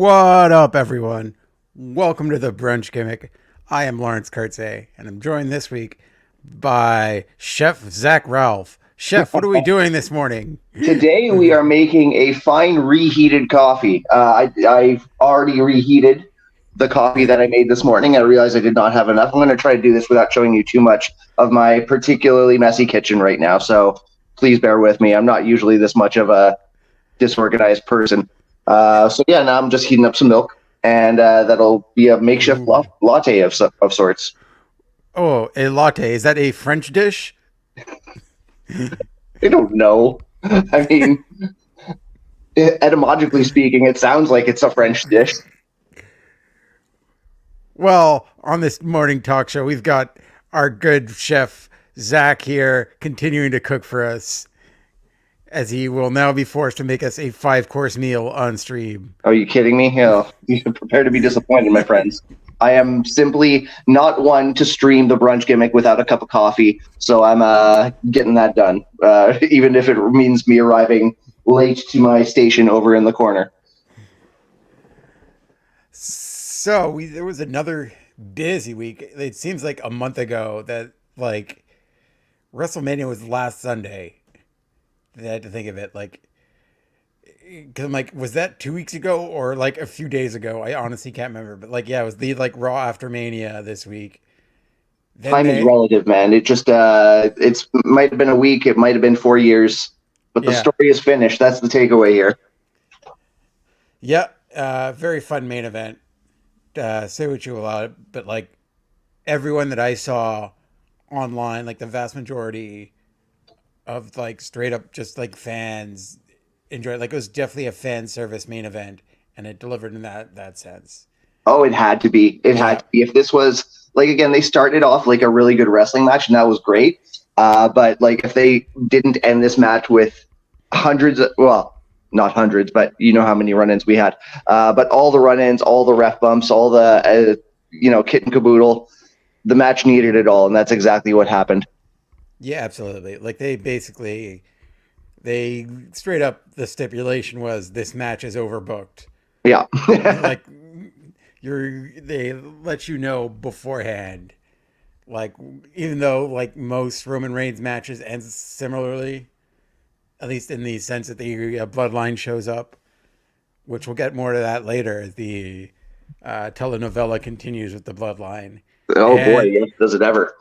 What up, everyone? Welcome to the Brunch Gimmick. I am Lawrence Kurtze, and I'm joined this week by Chef Zach Ralph. Chef, what are we doing this morning? Today we are making a fine reheated coffee. I've already reheated the coffee that I made this morning. I realized I did not have enough. I'm going to try to do this without showing you too much of my particularly messy kitchen right now, so please bear with me. I'm not usually this much of a disorganized person. So yeah, now I'm just heating up some milk, and that'll be a makeshift latte of sorts. Oh, a latte. Is that a French dish? I don't know. I mean, etymologically speaking, it sounds like it's a French dish. Well, on this morning talk show, we've got our good chef Zach here continuing to cook for us, as he will now be forced to make us a 5-course meal on stream. Are you kidding me? You prepare to be disappointed, my friends. I am simply not one to stream the Brunch Gimmick without a cup of coffee, so I'm getting that done, even if it means me arriving late to my station over in the corner. So there was another busy week. It seems like a month ago that WrestleMania was last Sunday. I had to think of it because I'm like, was that 2 weeks ago or like a few days ago? I honestly can't remember, but yeah, it was the Raw after Mania this week. Time is relative, man. It just it might have been a week, it might have been 4 years, but the story is finished. That's the takeaway here. Yeah, very fun main event. Say what you will, but everyone that I saw online, the vast majority of straight up just fans enjoyed. It was definitely a fan service main event, and it delivered in that sense. Oh, it had to be. It had to be. If this was again, they started off a really good wrestling match, and that was great. But if they didn't end this match with hundreds of, well, not hundreds, but you know how many run-ins we had. But all the run-ins, all the ref bumps, all the kit and caboodle, the match needed it all, and that's exactly what happened. Yeah, absolutely. They straight up, the stipulation was this match is overbooked. Yeah. They let you know beforehand. Even though most Roman Reigns matches end similarly, at least in the sense that the bloodline shows up, which we'll get more to that later as the telenovela continues with the bloodline. Oh boy, yes, does it ever.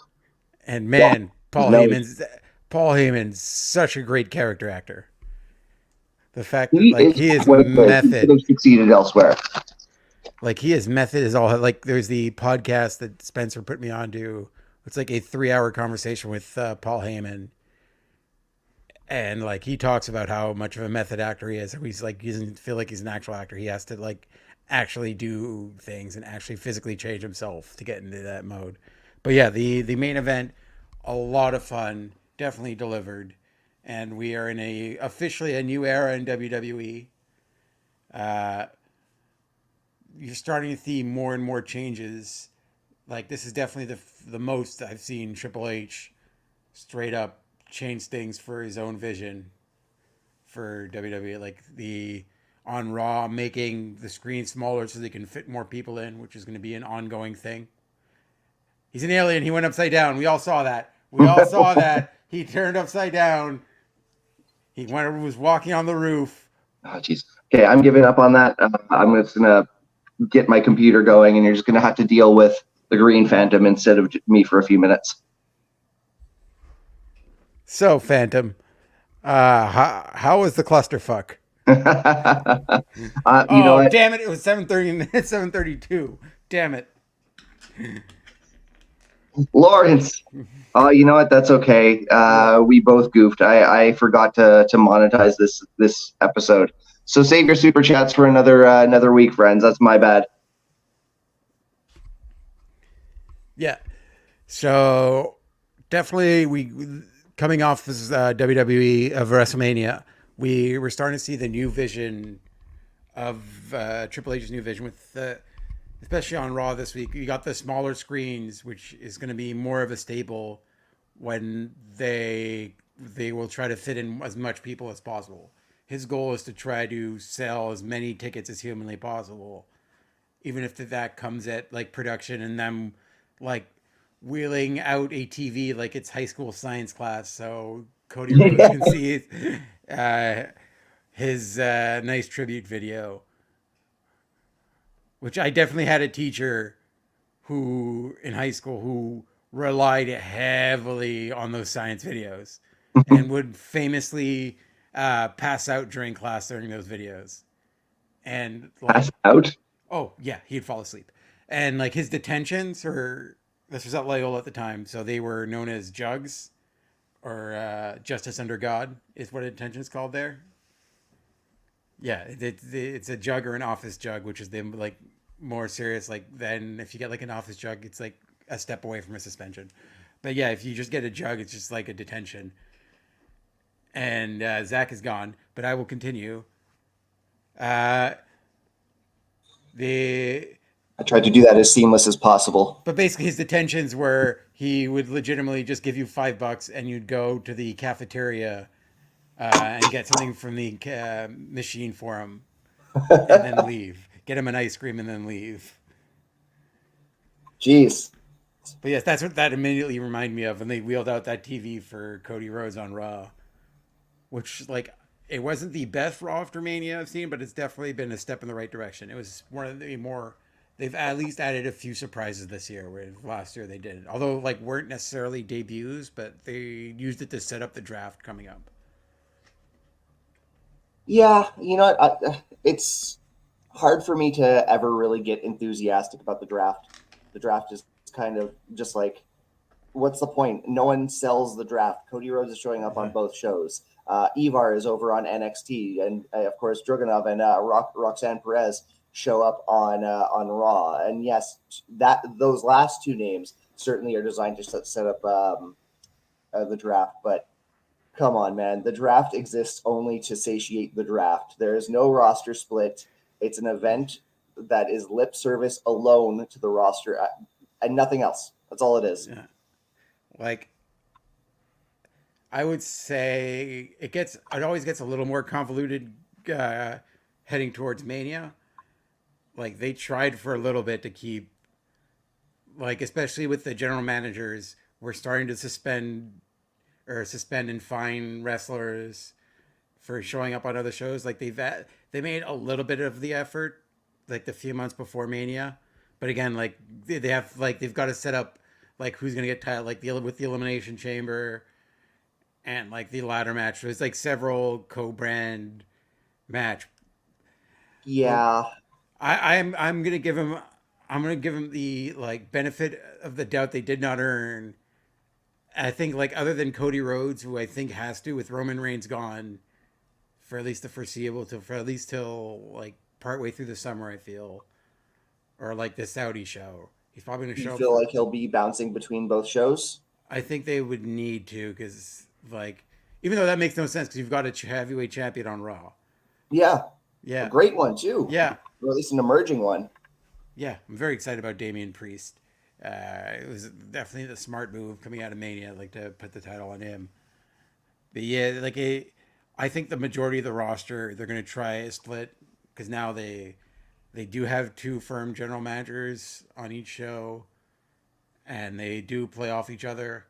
And man, Paul Heyman's such a great character actor. The fact that his method could have succeeded elsewhere. His method is all there's the podcast that Spencer put me on to. It's a 3-hour conversation with Paul Heyman. And he talks about how much of a method actor he is. He's he doesn't feel like he's an actual actor. He has to actually do things and actually physically change himself to get into that mode. But yeah, the main event, a lot of fun, definitely delivered, and we are in officially a new era in WWE. You're starting to see more and more changes. This is definitely the most I've seen Triple H straight up change things for his own vision for WWE. on Raw, making the screen smaller so they can fit more people in, which is going to be an ongoing thing. He's an alien. He went upside down. We all saw that. We all saw that. He turned upside down. He went was walking on the roof. Oh, jeez. Okay, I'm giving up on that. I'm just gonna get my computer going, and you're just gonna have to deal with the Green Phantom instead of me for a few minutes. So, Phantom, how was the clusterfuck? You know Oh, what, damn it! It was 7:30. It's 7:32. Damn it. Lawrence? You know what? That's okay. What? We both goofed. I forgot to monetize this episode. So save your super chats for another week, friends. That's my bad. Yeah. So definitely we coming off this WWE of WrestleMania, we were starting to see the new vision of Triple H's new vision with especially on Raw this week. You got the smaller screens, which is going to be more of a staple when they will try to fit in as much people as possible. His goal is to try to sell as many tickets as humanly possible, even if that comes at like production and them like wheeling out a TV like it's high school science class so Cody Rhodes can see uh, his nice tribute video, which I definitely had a teacher who in high school who relied heavily on those science videos and would famously pass out during class during those videos. And like, Pass out. oh yeah, he'd fall asleep. And like his detentions, or this was at Loyola at the time, so they were known as jugs or justice under God is what a detention is called there. Yeah, it's a jug or an office jug, which is the like more serious. Like then if you get like an office jug, it's like a step away from a suspension. But yeah, if you just get a jug, it's just like a detention. And Zach is gone, but I will continue. Uh, the I tried to do that as seamless as possible. But basically, his detentions were he would legitimately just give you $5 and you'd go to the cafeteria and get something from the machine for him and then leave. Get him an ice cream and then leave. Jeez. But yes, that's what that immediately reminded me of. And they wheeled out that TV for Cody Rhodes on Raw, which, like, it wasn't the best Raw after Mania I've seen, but it's definitely been a step in the right direction. It was one of the more. They've at least added a few surprises this year, where last year they did. Although, like, weren't necessarily debuts, but they used it to set up the draft coming up. Yeah, you know what? It's hard for me to ever really get enthusiastic about the draft. The draft is kind of just like, what's the point? No one sells the draft. Cody Rhodes is showing up on both shows. Ivar is over on NXT, and of course Dragunov and Roxanne Perez show up on Raw. And yes, that those last two names certainly are designed to set up the draft. But come on, man, the draft exists only to satiate the draft. There is no roster split. It's an event that is lip service alone to the roster and nothing else. That's all it is. Yeah. Like, I would say it always gets a little more convoluted heading towards Mania. Like they tried for a little bit to keep, like especially with the general managers, we're starting to suspend and fine wrestlers for showing up on other shows. Like they made a little bit of the effort, like the few months before Mania, but again, like they have like they've got to set up like who's gonna get title, like the with the Elimination Chamber and like the ladder match. There's like several co-brand match. But Yeah, I'm gonna give him the like benefit of the doubt they did not earn. I think like other than Cody Rhodes, who I think has to with Roman Reigns gone for at least the foreseeable till for at least till like partway through the summer, I feel, or like the Saudi show. He's probably gonna you show up feel for. like he'll be bouncing between both shows? I think they would need to because like even though that makes no sense because you've got a heavyweight champion on Raw. Yeah, a Yeah, great one too, yeah, or at least an emerging one. yeah. I'm very excited about Damian Priest. It was definitely the smart move coming out of Mania, like to put the title on him. But yeah, I think the majority of the roster they're going to try a split because now they do have two firm general managers on each show, and they do play off each other.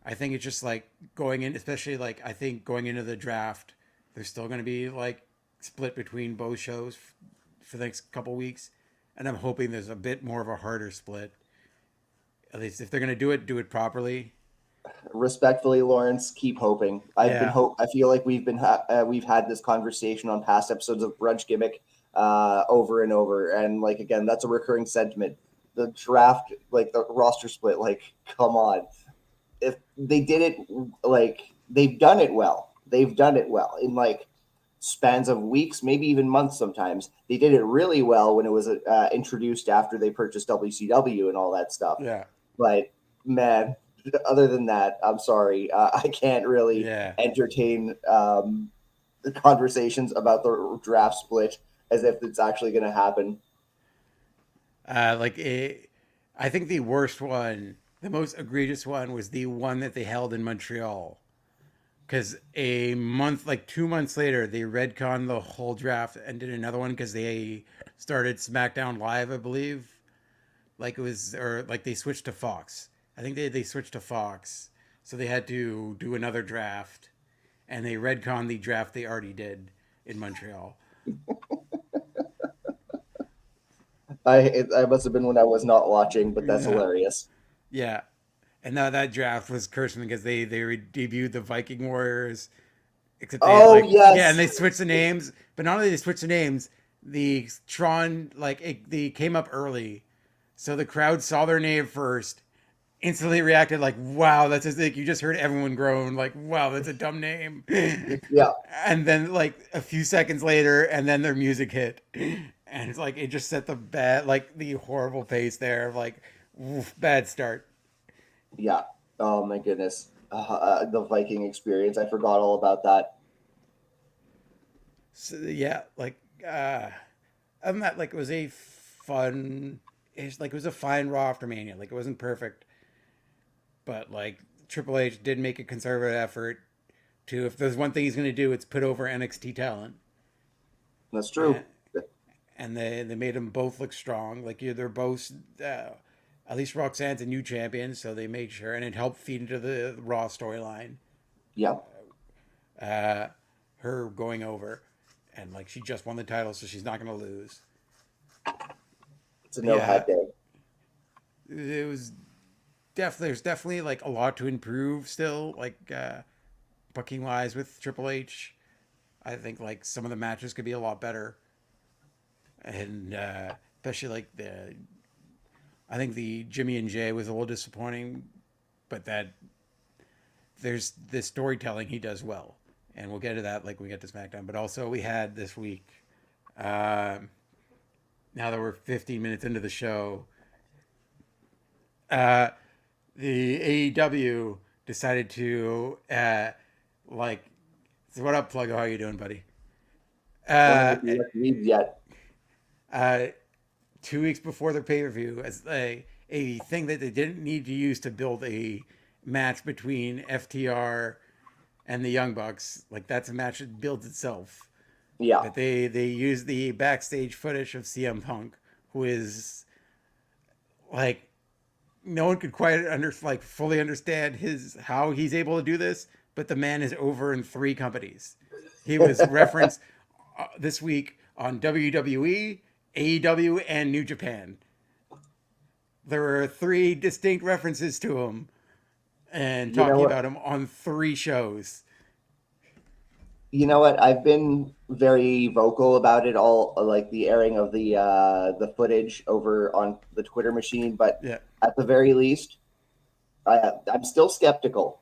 I think it's just like going in, especially like I think going into the draft, there's still going to be like split between both shows for the next couple weeks, and I'm hoping there's a bit more of a harder split. At least if they're going to do it properly. Respectfully, Lawrence, keep hoping. Yeah, I feel like we've had this conversation on past episodes of Brunch Gimmick over and over, and like again, that's a recurring sentiment. The draft, like the roster split, like come on. If they did it, like they've done it well. They've done it well in like spans of weeks, maybe even months. Sometimes they did it really well when it was introduced after they purchased WCW and all that stuff. yeah, But man, other than that, I'm sorry, I can't really yeah. entertain the conversations about the draft split as if it's actually going to happen. Like I think the worst one, the most egregious one, was the one that they held in Montreal. Because a month, like 2 months later, they redconned the whole draft and did another one because they started SmackDown Live, I believe. Like it was, or like they switched to Fox. I think they switched to Fox, so they had to do another draft, and they redconned the draft they already did in Montreal. I must have been when I was not watching, but that's Yeah, hilarious. yeah. And now that draft was cursed because they debuted the Viking Warriors, except they Oh like yeah, and yes, they switched the names. But not only they switched the names, the Tron they came up early, so the crowd saw their name first, instantly reacted like, "Wow, that's just like you just heard everyone groan like, wow, that's a dumb name." yeah, And then like a few seconds later, and then their music hit, and it's like it just set the bad like the horrible pace there of like, oof, bad start. yeah. Oh my goodness, the Viking experience. I forgot all about that. So, yeah, like other than that, like it was a fun. It's like it was a fine Raw after Mania. Like it wasn't perfect, but like Triple H did make a conservative effort to. If there's one thing he's going to do, it's put over NXT talent, That's and, true. and they made them both look strong. Like yeah, they're both. At least Roxanne's a new champion, so they made sure, and it helped feed into the Raw storyline. Yeah, Uh, her going over, and like she just won the title, so she's not going to lose. it's a But no yeah, hat day. it was definitely there's definitely like a lot to improve still, like booking wise with Triple H. I think like some of the matches could be a lot better, and especially like the I think the Jimmy and Jay was a little disappointing, but that there's the storytelling he does well, and we'll get to that like when we get to SmackDown. But also we had this week. Uh, Now that we're 15 minutes into the show, uh, the AEW decided to like. So what up, Pluggo? How you doing, buddy? Wondering Uh, if you read yet. uh, 2 weeks before the pay per view, as a thing that they didn't need to use to build a match between FTR and the Young Bucks. Like that's a match that builds itself. Yeah, But they used the backstage footage of CM Punk, who is like no one could quite like fully understand his how he's able to do this, but the man is over in 3 companies. He was referenced this week on WWE, AEW, and New Japan. There were 3 distinct references to him and you know talking what? about him on 3 shows. You know what? I've been very vocal about it all, like the airing of the footage over on the Twitter machine. But Yeah, at the very least, I'm still skeptical.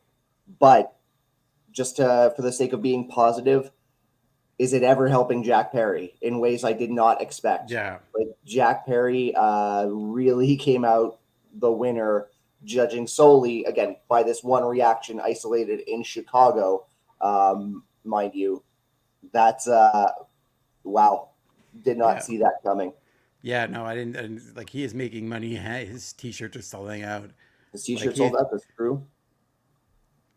But just for the sake of being positive, is it ever helping Jack Perry in ways I did not expect? yeah, Like Jack Perry really came out the winner, judging solely again by this one reaction isolated in Chicago, mind you. That's wow. Did not yeah. see that coming. Yeah, no, I didn't. And, like he is making money. His T-shirts are selling out. His Like T-shirt sold he, out. That's true.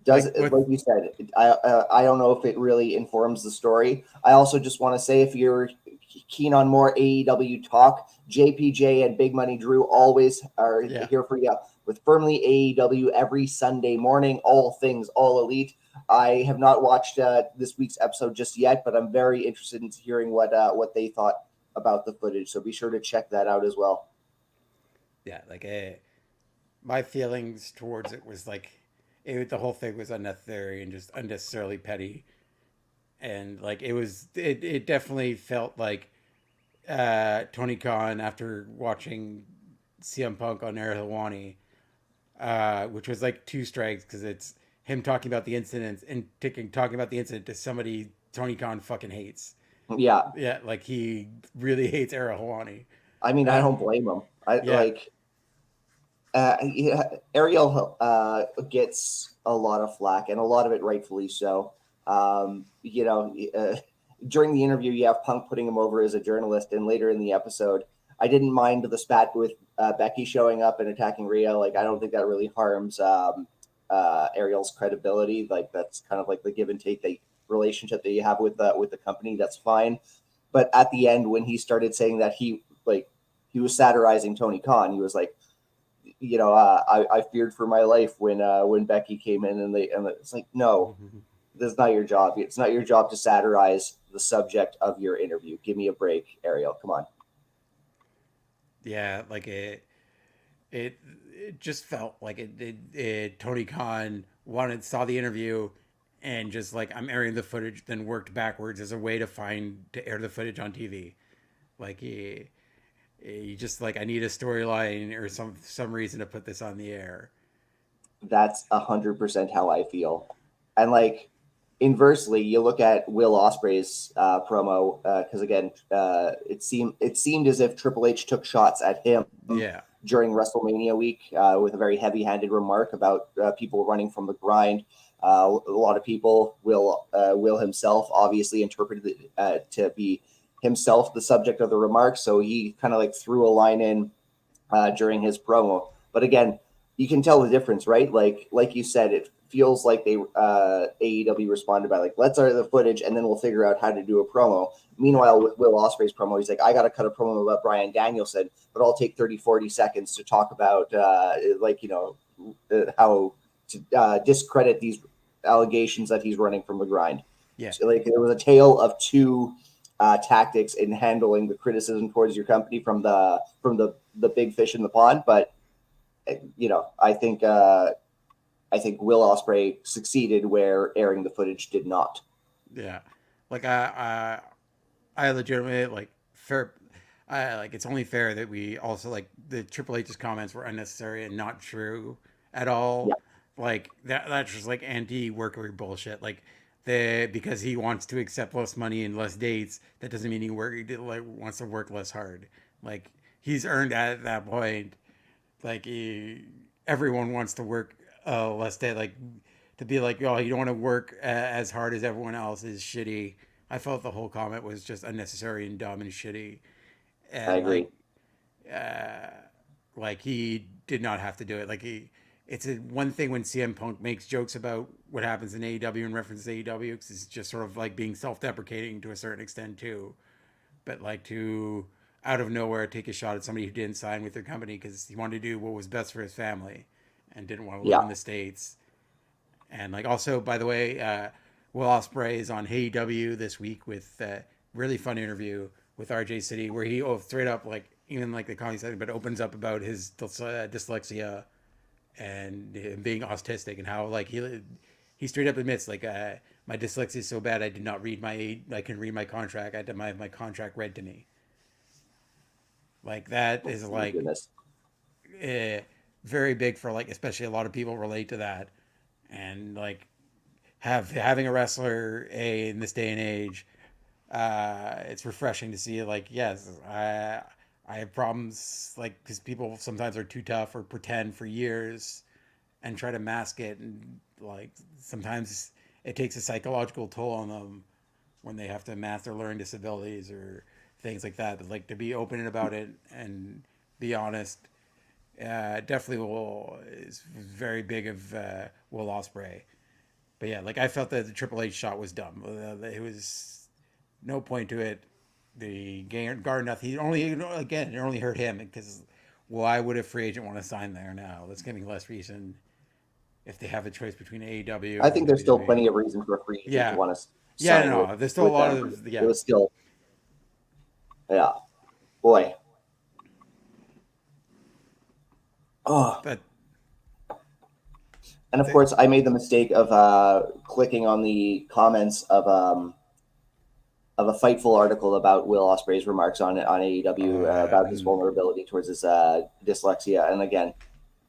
Does like it, with like you said? I don't know if it really informs the story. I also just want to say if you're keen on more AEW talk, JPJ and Big Money Drew always are Yeah. here for you with Firmly AEW every Sunday morning, all things All Elite. I have not watched this week's episode just yet, but I'm very interested in hearing what they thought about the footage. So be sure to check that out as well. Yeah, like my feelings towards it was like the whole thing was unnecessary and just unnecessarily petty, and like it definitely felt like Tony Khan after watching CM Punk on Air Helwani, which was like two strikes because it's him talking about the incident and talking about the incident to somebody Tony Khan fucking hates. Yeah, Yeah, like he really hates Air Helwani. I mean, I Uh, don't blame him. I yeah, like yeah, Ariel gets a lot of flack, and a lot of it rightfully so. During the interview, you have Punk putting him over as a journalist, and later in the episode, I didn't mind the spat with Becky showing up and attacking Rhea. Like, I don't think that really harms Ariel's credibility. Like, that's kind of like the give and take relationship that you have with the company. That's fine. But at the end, when he started saying that he was satirizing Tony Khan, he was like, I feared for my life when Becky came in, and it's like, no, that's not your job. It's not your job to satirize the subject of your interview. Give me a break, Ariel. Come on. yeah, like it just felt like Tony Khan saw the interview and just like I'm airing the footage, then worked backwards as a way to air the footage on TV. Like he just like I need a storyline or some reason to put this on the air. That's 100% how I feel. And like inversely, you look at Will Ospreay's promo because again, it seemed as if Triple H took shots at him Yeah, during WrestleMania week with a very heavy-handed remark about people running from the grind. A lot of people will himself obviously interpreted it to be himself the subject of the remark, so he kind of like threw a line in during his promo. But again, you can tell the difference, right? Like you said, it feels like they AEW responded by like, let's air the footage and then we'll figure out how to do a promo. yeah, Meanwhile, with Will Ospreay's promo, he's like, I got to cut a promo about Bryan Danielson, but I'll take 30, 40 seconds to talk about how to discredit these allegations that he's running from the grind. yeah, So, like there was a tale of two tactics in handling the criticism towards your company from the big fish in the pond. But I think Will Ospreay succeeded where airing the footage did not. yeah. Like I legitimately like fair. I like it's only fair that we also like the Triple H's comments were unnecessary and not true at Yeah, all. Like that's just like anti workery bullshit. Like the because he wants to accept less money and less dates, that doesn't mean like wants to work less hard. Like he's earned at that point. Like everyone wants to work less day. Like to be like, oh, you don't want to work as hard as everyone else is shitty. I felt the whole comment was just unnecessary and dumb and shitty, I and agree. uh, like he did not have to do it. Like it's one thing when CM Punk makes jokes about what happens in AEW and references AEW because it's just sort of like being self-deprecating to a certain extent too. But like to out of nowhere take a shot at somebody who didn't sign with their company because he wanted to do what was best for his family and didn't want to live Yeah, in the states. And like also, by the way, Will Ospreay is on AEW this week with a really fun interview with RJ City where he straight up like even like the comedy side, but opens up about his dyslexia and him being autistic and how like he straight up admits like my dyslexia is so bad I can read my contract. I had to my contract read to me. Like that is oh my like goodness. uh, very big for like especially a lot of people relate to that and like having a wrestler in this day and age, it's refreshing to see like yes I have problems like because people sometimes are too tough or pretend for years and try to mask it and like sometimes it takes a psychological toll on them when they have to mask their learning disabilities or things like that. But like to be open about it and be honest, definitely will is very big of Will Ospreay. But yeah, like I felt that the Triple H shot was dumb. It was no point to it. the Gardner, he only, again, it only hurt him because why would a free agent want to sign there now? That's giving less reason if they have a choice between AEW I and think there's still WWE. plenty of reason for a free agent to Yeah, want to yeah, sign no, there's still a with lot them. of It yeah, was still, yeah, boy. Oh, but and of the, course, I made the mistake of clicking on the comments of a Fightful article about Will Ospreay's remarks on AEW yeah, about his vulnerability towards his dyslexia, and again,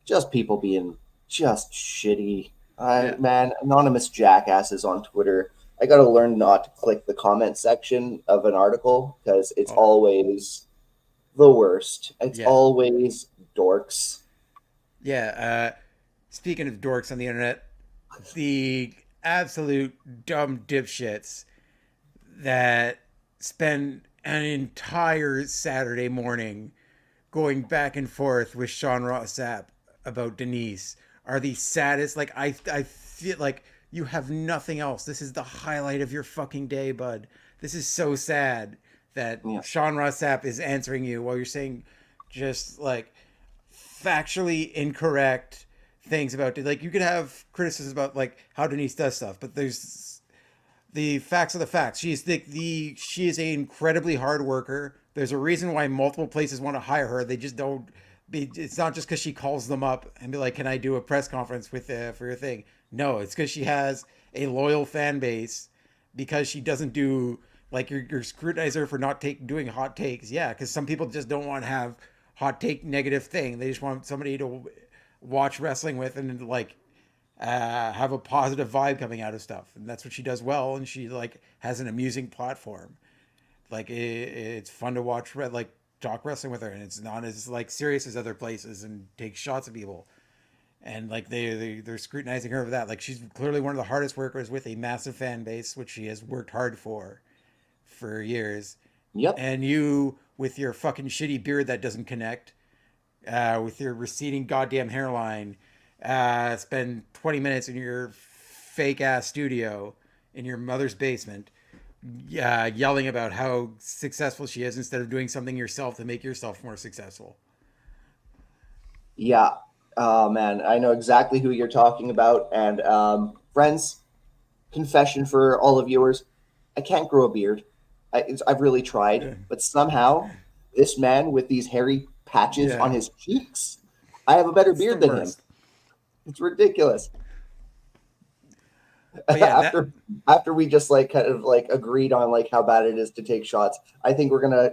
just people being just shitty. yeah, Man, anonymous jackasses on Twitter. I got to learn not to click the comment section of an article because it's oh, always the worst. It's yeah, always dorks. yeah. Speaking of dorks on the internet, the absolute dumb dipshits that spend an entire Saturday morning going back and forth with Sean Ross Sapp about Denise are the saddest. Like I feel like you have nothing else. This is the highlight of your fucking day, bud. This is so sad that Yeah. Sean Ross Sapp is answering you while you're saying just like factually incorrect things about it. Like you could have criticisms about like how Denise does stuff, but there's the facts are the facts. She is a incredibly hard worker. There's a reason why multiple places want to hire her. They just don't. It's not just because she calls them up and be like, "Can I do a press conference with for your thing?" No, it's because she has a loyal fan base. Because she doesn't do like your scrutinizer for not doing hot takes. Yeah, because some people just don't want to have hot take negative thing. They just want somebody to watch wrestling with and like have a positive vibe coming out of stuff, and that's what she does well. And she like has an amusing platform. Like it's fun to watch, like talk wrestling with her, and it's not as like serious as other places and take shots at people. And like they're scrutinizing her for that. Like she's clearly one of the hardest workers with a massive fan base, which she has worked hard for years. Yep. And you with your fucking shitty beard that doesn't connect, with your receding goddamn hairline, spend 20 minutes in your fake ass studio in your mother's basement, yelling about how successful she is instead of doing something yourself to make yourself more successful. Yeah. Oh man, I know exactly who you're talking about. And friends, confession for all the viewers: I can't grow a beard. I've really tried, Yeah. but somehow this man with these hairy patches on Yeah. his cheeks, I have a better It's the beard than him. worst. It's ridiculous. But yeah, that After we just like kind of like agreed on like how bad it is to take shots, I think we're gonna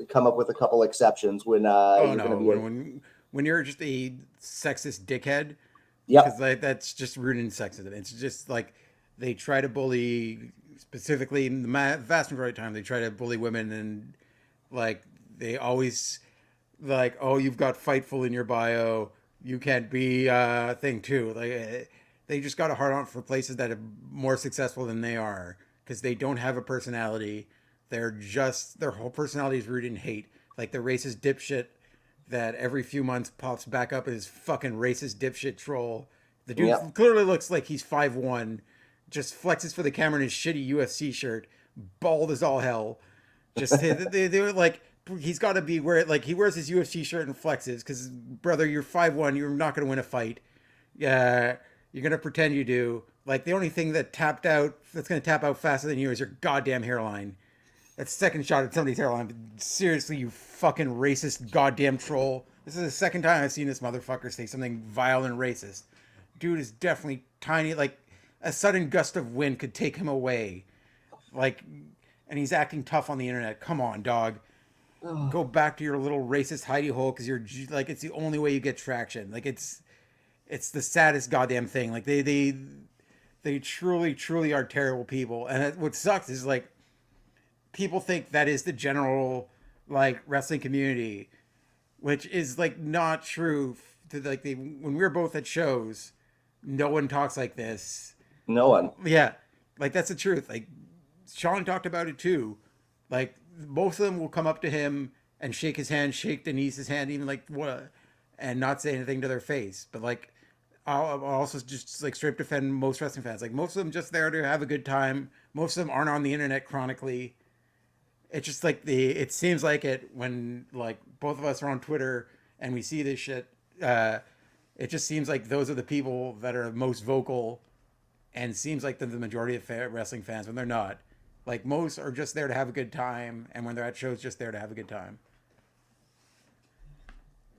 come up with a couple exceptions when oh you're gonna no, be a when you're just a sexist dickhead, because yep. like that's just rooted in sexism. It's just like they try to bully, specifically in the vast majority of the time they try to bully women, and like they always like, oh, you've got Fightful in your bio, you can't be thing too. Like they just got a hard on for places that are more successful than they are because they don't have a personality. They're just their whole personality is rooted in hate. Like the racist dipshit that every few months pops back up as fucking racist dipshit troll. The dude Yep. clearly looks like he's 5'1", just flexes for the camera in his shitty UFC shirt, bald as all hell. Just they were like, he's got to be where like he wears his UFC shirt and flexes because brother, you're 5'1", you're not going to win a fight. Yeah, you're going to pretend you do. Like the only thing that's going to tap out faster than you is your goddamn hairline. That's second shot at somebody's hairline. Seriously, you fucking racist goddamn troll. This is the second time I've seen this motherfucker say something vile and racist. Dude is definitely tiny. Like a sudden gust of wind could take him away. Like, and he's acting tough on the internet. Come on, dog. Go back to your little racist hidey hole because you're like it's the only way you get traction. Like it's the saddest goddamn thing. Like they truly are terrible people. And what sucks is like people think that is the general like wrestling community, which is like not true. To like when we were both at shows, no one talks like this. No one. Yeah, like that's the truth. Like Sean talked about it too. Like most of them will come up to him and shake his hand, shake Denise's hand, even like what, and not say anything to their face. But like, I'll also just like straight defend most wrestling fans. Like most of them just there to have a good time. Most of them aren't on the internet chronically, it's just like it seems like it when like both of us are on Twitter and we see this shit. It just seems like those are the people that are most vocal, and seems like they're the majority of wrestling fans when they're not. Like most are just there to have a good time, and when they're at shows, just there to have a good time.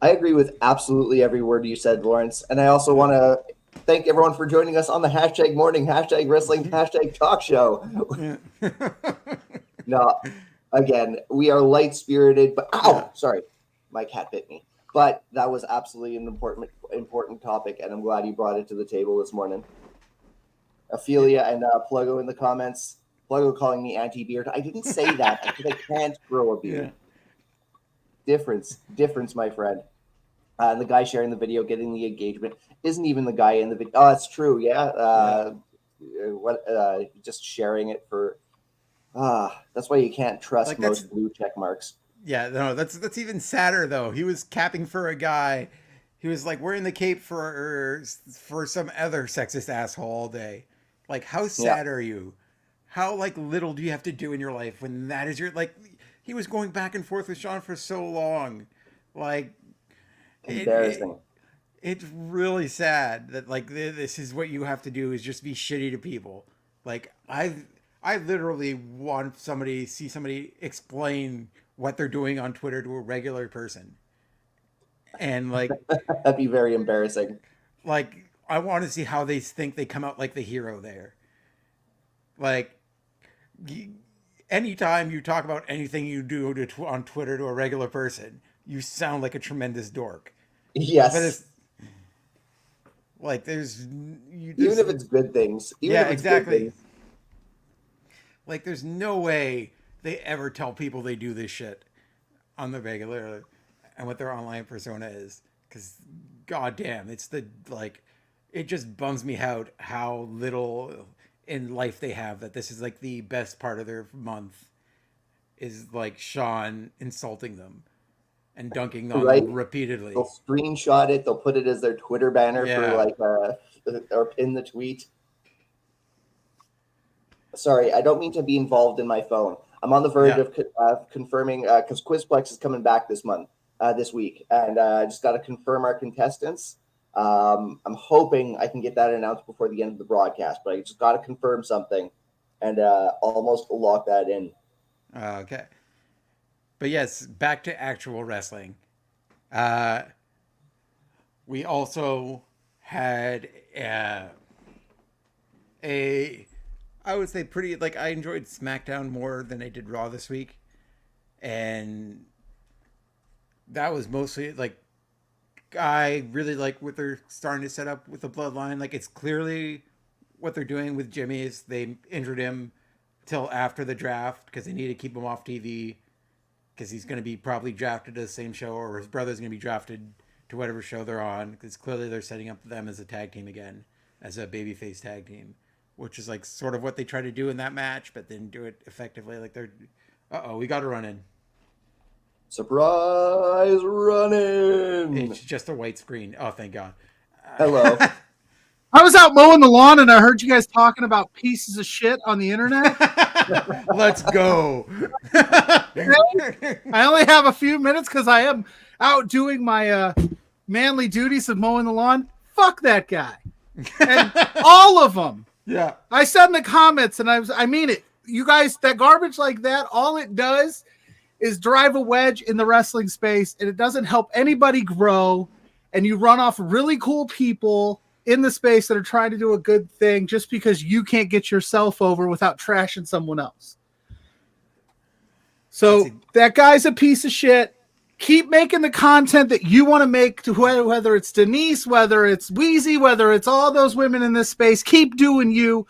I agree with absolutely every word you said, Lawrence. And I also want to thank everyone for joining us on the hashtag morning, hashtag wrestling, hashtag talk show. No, again, we are light spirited, but sorry, my cat bit me. But that was absolutely an important topic, and I'm glad you brought it to the table this morning. Ophelia and Pluggo in the comments. Pluggo calling me anti-beard. I didn't say that because I can't grow a beard. Yeah. Difference, my friend. And the guy sharing the video, getting the engagement, isn't even the guy in the video. Oh, that's true. Yeah. Just sharing it for. That's why you can't trust like most blue check marks. Yeah, no, that's even sadder though. He was capping for a guy. He was like wearing the cape for some other sexist asshole all day. Like, how sad are you? How like little do you have to do in your life when that is your like? He was going back and forth with Sean for so long, like embarrassing. It's really sad that like this is what you have to do is just be shitty to people. Like I literally want see somebody explain what they're doing on Twitter to a regular person, and like that'd be very embarrassing. Like I want to see how they think they come out like the hero there. Like. Anytime you talk about anything you do on Twitter to a regular person, you sound like a tremendous dork. Yes. But it's, like, even if it's good things. Exactly. Like, there's no way they ever tell people they do this shit on the regular and what their online persona is. Because, goddamn, it's it just bums me out how little in life they have, that this is like the best part of their month is like Sean insulting them and dunking on them repeatedly. They'll screenshot it, they'll put it as their Twitter banner for like or pin the tweet. Sorry, I don't mean to be involved in my phone. I'm on the verge of confirming because Quizplex is coming back this week, and I just got to confirm our contestants. I'm hoping I can get that announced before the end of the broadcast, but I just got to confirm something and almost lock that in. Okay. But yes, back to actual wrestling. We also had I would say pretty, like, I enjoyed SmackDown more than I did Raw this week. And that was mostly, like, I really like what they're starting to set up with the Bloodline. Like, it's clearly what they're doing with Jimmy is they injured him till after the draft because they need to keep him off TV because he's going to be probably drafted to the same show, or his brother's going to be drafted to whatever show they're on, because clearly they're setting up them as a tag team again, as a babyface tag team, which is like sort of what they try to do in that match, but didn't do it effectively. Like they're, we got to run in. Surprise running. It's just a white screen. Oh, thank God. Hello. I was out mowing the lawn and I heard you guys talking about pieces of shit on the internet. Let's go. I only have a few minutes because I am out doing my manly duties of mowing the lawn. Fuck that guy. And all of them. Yeah. I said in the comments, and I mean it. You guys, that garbage like that, all it does is drive a wedge in the wrestling space, and it doesn't help anybody grow. And you run off really cool people in the space that are trying to do a good thing just because you can't get yourself over without trashing someone else. So that guy's a piece of shit. Keep making the content that you want to make, to whether it's Denise, whether it's Wheezy, whether it's all those women in this space. Keep doing you.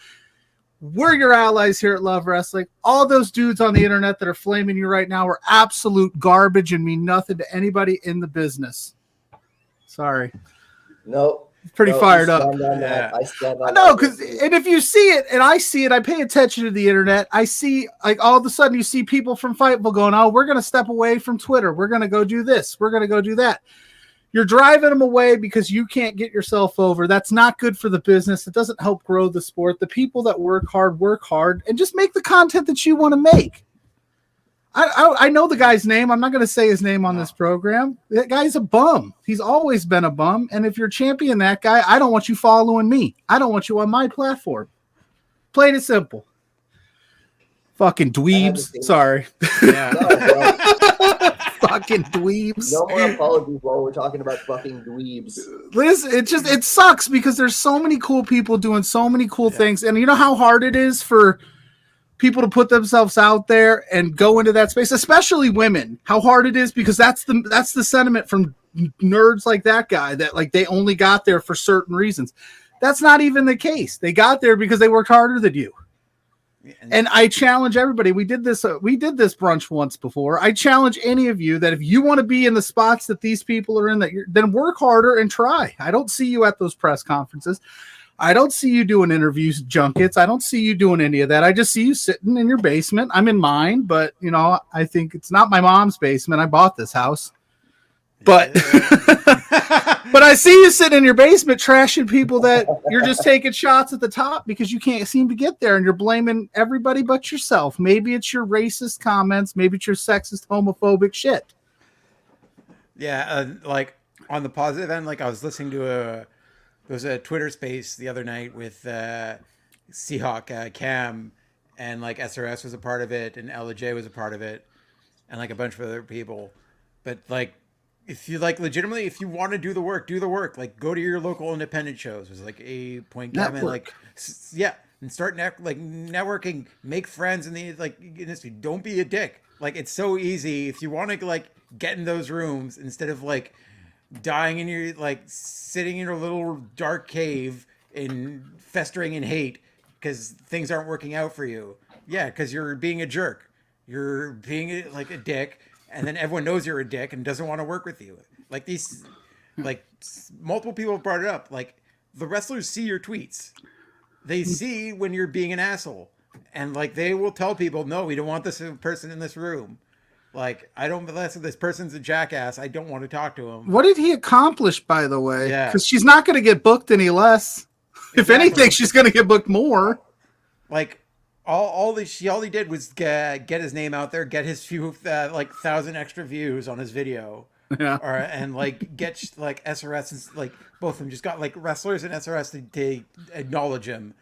We're your allies here at Love Wrestling. All those dudes on the internet that are flaming you right now are absolute garbage and mean nothing to anybody in the business. Sorry. Nope. Pretty fired up. Yeah. I know, because and if you see it, and I see it, I pay attention to the internet. I see, like, all of a sudden you see people from Fightful going, "Oh, we're going to step away from Twitter. We're going to go do this. We're going to go do that." You're driving them away because you can't get yourself over. That's not good for the business. It doesn't help grow the sport. The people that work hard, and just make the content that you want to make. I know the guy's name. I'm not going to say his name on this program. That guy's a bum. He's always been a bum. And if you're champion that guy, I don't want you following me. I don't want you on my platform. Plain and simple. Fucking dweebs. Sorry. Yeah. Fucking dweebs. No more apologies while we're talking about fucking dweebs. Listen, it sucks because there's so many cool people doing so many cool things. And you know how hard it is for people to put themselves out there and go into that space, especially women. How hard it is, because that's the sentiment from nerds like that guy, that like they only got there for certain reasons. That's not even the case. They got there because they worked harder than you. And I challenge everybody. We did this brunch once before. I challenge any of you that if you want to be in the spots that these people are in, then work harder and try. I don't see you at those press conferences. I don't see you doing interviews, junkets. I don't see you doing any of that. I just see you sitting in your basement. I'm in mine, but you know, I think it's not my mom's basement. I bought this house, but but I see you sitting in your basement trashing people that you're just taking shots at the top because you can't seem to get there, and you're blaming everybody but yourself. Maybe it's your racist comments. Maybe it's your sexist, homophobic shit. Yeah, like on the positive end, like I was listening to there was a Twitter space the other night with Seahawk Cam, and like SRS was a part of it, and LJ was a part of it, and like a bunch of other people. But like, if you like legitimately, if you want to do the work, do the work. Like, go to your local independent shows. It was like a point Cam, like yeah, and start networking, make friends in the like industry. Don't be a dick. Like, it's so easy if you want to like get in those rooms instead of like dying in your like sitting in a little dark cave and festering in hate because things aren't working out for you. Yeah, because you're being a jerk. You're being like a dick, and then everyone knows you're a dick and doesn't want to work with you. Like these, like multiple people have brought it up. Like the wrestlers see your tweets. They see when you're being an asshole, and like they will tell people, no, we don't want this person in this room. Like, I don't, unless this person's a jackass, I don't want to talk to him. What did he accomplish, by the way? Yeah. Because she's not going to get booked any less. Exactly. If anything, she's going to get booked more. Like, all he did was get his name out there, get his few, like, 1,000 extra views on his video. Yeah. And, like, get, like, SRS, and, like, both of them just got, like, wrestlers and SRS to acknowledge him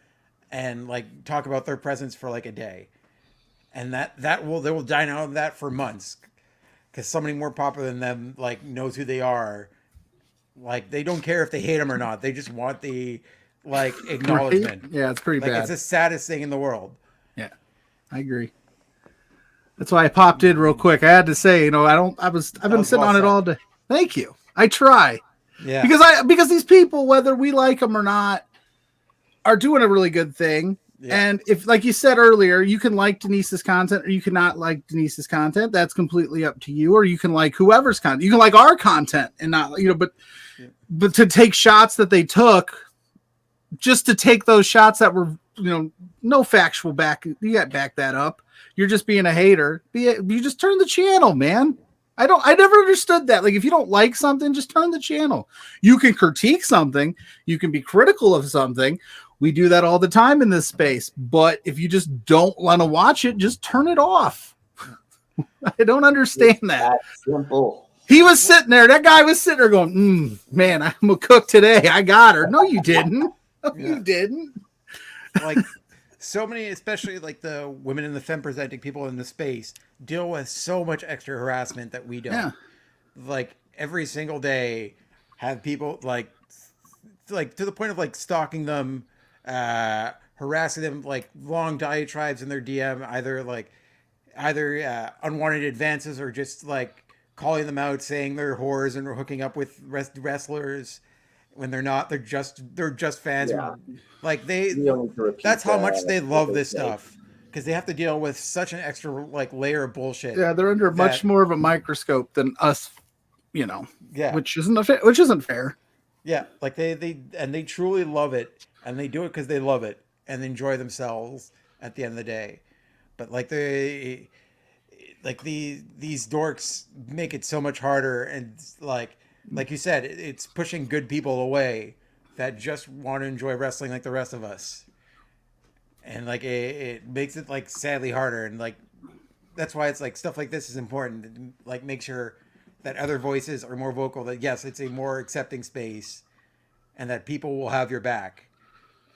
and, like, talk about their presence for, like, a day. And they will dine out on that for months, because somebody more popular than them like knows who they are. Like, they don't care if they hate them or not. They just want the like acknowledgement. Right? Yeah, it's pretty bad. It's the saddest thing in the world. Yeah, I agree. That's why I popped in real quick. I had to say, you know, I've been sitting on it all day. Thank you. I try. Yeah. Because these people, whether we like them or not, are doing a really good thing. Yeah. And if, like you said earlier, you can like Denise's content or you cannot like Denise's content, that's completely up to you. Or you can like whoever's content. You can like our content and not, you know, but to take shots that they took, just to take those shots that were, you know, no factual back, you got to back that up. You're just being a hater. You just turn the channel, man. I never understood that. Like, if you don't like something, just turn the channel. You can critique something. You can be critical of something. We do that all the time in this space. But if you just don't want to watch it, just turn it off. I don't understand that. Simple. He was sitting there. That guy was sitting there going, man, I'm a cook today. I got her. No, you didn't. No, you didn't. Like, so many, especially like the women and the femme presenting people in the space, deal with so much extra harassment that we don't. Yeah. Like, every single day have people like to the point of like stalking them, harassing them, like long diatribes in their DM, either unwanted advances or just like calling them out, saying they're whores and hooking up with wrestlers when they're not. They're just fans. Yeah. Like that's how much they love this stuff, because they have to deal with such an extra like layer of bullshit. Yeah, they're under much more of a microscope than us, you know. Yeah, which isn't fair. Yeah, like they truly love it, and they do it because they love it and enjoy themselves at the end of the day. But like these dorks make it so much harder, and like you said, it's pushing good people away that just want to enjoy wrestling like the rest of us. And like it makes it like sadly harder, and like that's why it's like stuff like this is important. Like make sure that other voices are more vocal. That yes, it's a more accepting space, and that people will have your back.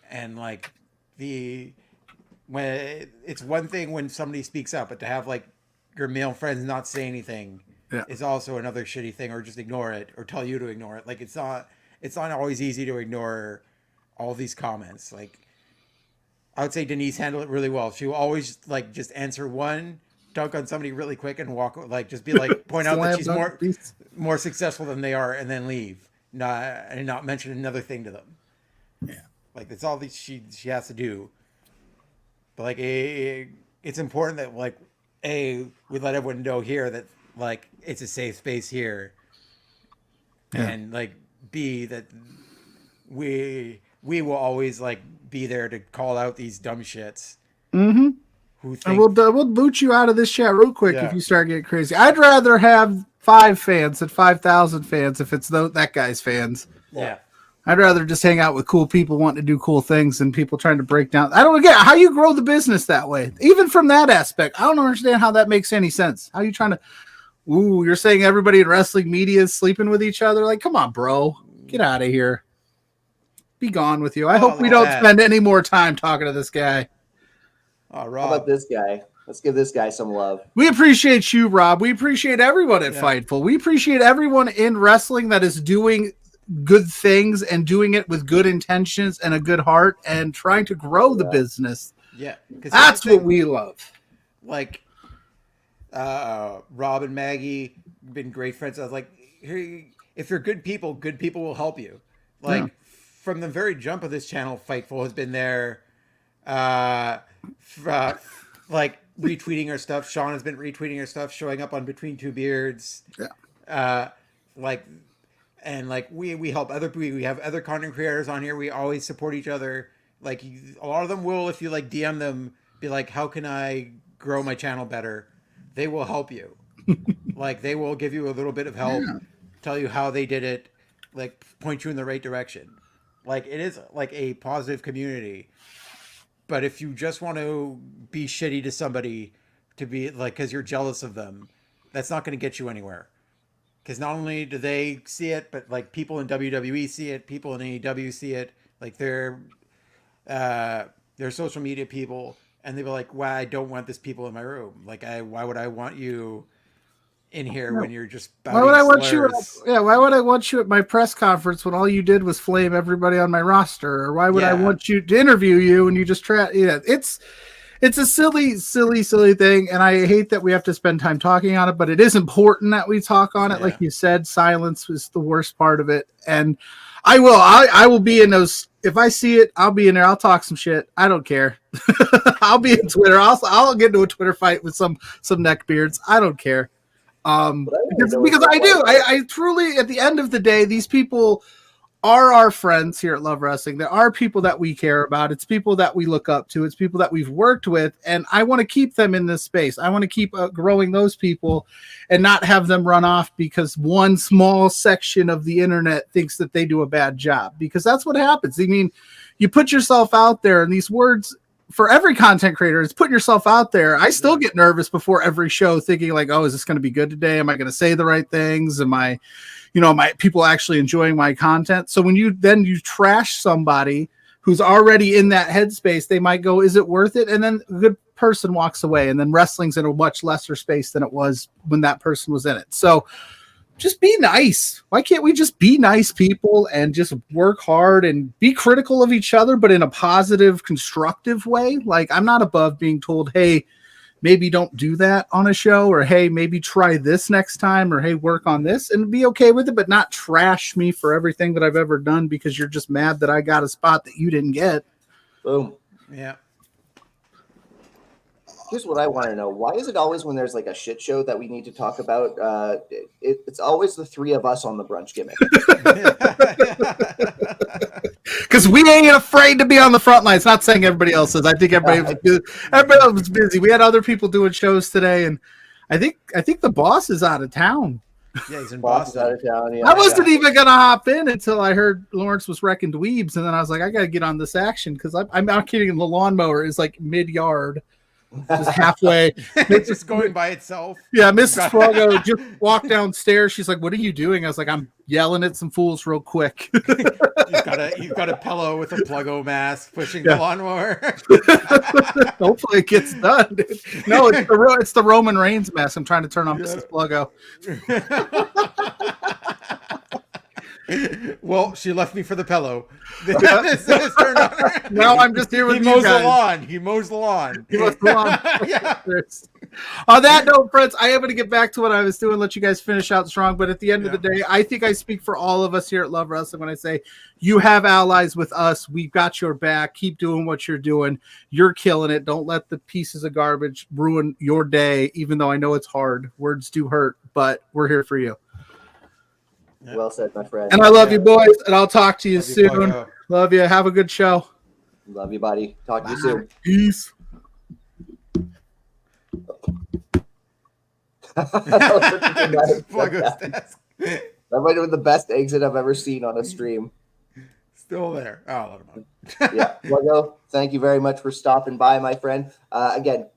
And like the when it's one thing when somebody speaks up, but to have like your male friends not say anything is also another shitty thing, or just ignore it or tell you to ignore it. Like it's not always easy to ignore all these comments. Like I would say Denise handled it really well. She will always like just answer one, dunk on somebody really quick, and walk. Like just be like point out that she's more successful than they are, and then leave. Not mention another thing to them. Yeah, like that's all she has to do. But like it's important that like we let everyone know here that like it's a safe space here, and like B that we will always like be there to call out these dumb shits. Mm-hmm. Who think... And we'll boot you out of this chat real quick if you start getting crazy. I'd rather have 5 fans than 5,000 fans if it's that guy's fans. Yeah. I'd rather just hang out with cool people wanting to do cool things than people trying to break down. I don't get how you grow the business that way. Even from that aspect, I don't understand how that makes any sense. How are you trying to... Ooh, you're saying everybody in wrestling media is sleeping with each other? Like, come on, bro. Get out of here. Be gone with you. I hope we don't spend any more time talking to this guy. Oh, Rob. How about this guy? Let's give this guy some love. We appreciate you, Rob. We appreciate everyone at Fightful. We appreciate everyone in wrestling that is doing good things and doing it with good intentions and a good heart and trying to grow the business. Yeah. That's what we love. Like, Rob and Maggie been great friends. I was like, if you're good people will help you. Like, from the very jump of this channel, Fightful has been there. Like retweeting our stuff. Sean has been retweeting our stuff, showing up on Between Two Beards. Yeah. We help other people. We have other content creators on here. We always support each other. Like a lot of them will, if you like DM them, be like, how can I grow my channel better? They will help you. Like they will give you a little bit of help, tell you how they did it, like point you in the right direction. Like it is like a positive community. But if you just want to be shitty to somebody to be like, because you're jealous of them, that's not going to get you anywhere. Because not only do they see it, but like people in WWE see it, people in AEW see it, like they're social media people, and they be like, "Why I don't want this people in my room? Like, why would I want you in here when you're just why would I want you? Why would I want you at my press conference when all you did was flame everybody on my roster? Or why would I want you to interview you and you just try? Yeah, it's a silly thing, and I hate that we have to spend time talking on it. But it is important that we talk on it. Like you said, silence was the worst part of it, and I will be in those. If I see it, I'll be in there. I'll talk some shit. I don't care. I'll be in Twitter. I'll get into a Twitter fight with some neckbeards. I don't care. Because I do. I truly, at the end of the day, these people are our friends here at Love Wrestling. There are people that we care about. It's people that we look up to. It's people that we've worked with. And I want to keep them in this space. I want to keep growing those people and not have them run off because one small section of the internet thinks that they do a bad job. Because that's what happens. I mean, you put yourself out there, and these words... For every content creator, it's putting yourself out there. I still get nervous before every show thinking like, oh, is this going to be good today? Am I going to say the right things? Am I, my people actually enjoying my content? So when you trash somebody who's already in that headspace, they might go, is it worth it? And then a good person walks away, and then wrestling's in a much lesser space than it was when that person was in it. So just be nice. Why can't we just be nice people and just work hard and be critical of each other, but in a positive, constructive way? Like, I'm not above being told, hey, maybe don't do that on a show, or hey, maybe try this next time, or hey, work on this, and be okay with it, but not trash me for everything that I've ever done because you're just mad that I got a spot that you didn't get. Boom. Yeah. Here's what I want to know. Why is it always when there's like a shit show that we need to talk about, it's always the three of us on the Brunch Gimmick? Because we ain't afraid to be on the front lines. Not saying everybody else is. I think everybody was busy. We had other people doing shows today, and I think the boss is out of town. Yeah, he's in Boston. Out of town, yeah. I wasn't even going to hop in until I heard Lawrence was wrecking dweebs, and then I was like, I got to get on this action because I'm not kidding. The lawnmower is like mid-yard. just halfway. It's just going by itself. Yeah, Mrs. Froggo just walked downstairs. She's like, "What are you doing?" I was like, "I'm yelling at some fools real quick." You've got a pillow with a pluggo mask pushing the lawnmower. Hopefully it gets done. Dude. No, it's the Roman Reigns mask. I'm trying to turn on Mrs. Pluggo. Well, she left me for the pillow. Now I'm just here with you guys. He mows the lawn. Yeah. On that note, friends, I am going to get back to what I was doing, let you guys finish out strong. But at the end of the day, I think I speak for all of us here at Love Wrestling when I say you have allies with us. We've got your back. Keep doing what you're doing. You're killing it. Don't let the pieces of garbage ruin your day, even though I know it's hard. Words do hurt, but we're here for you. Well said, my friend. And I love you, boys, and I'll talk to you soon. Love you. Have a good show. Love you, buddy. Talk to you soon. Peace. That might have been the best exit I've ever seen on a stream. Still there. Oh, let him on. Yeah. Pluggo, thank you very much for stopping by, my friend. Again,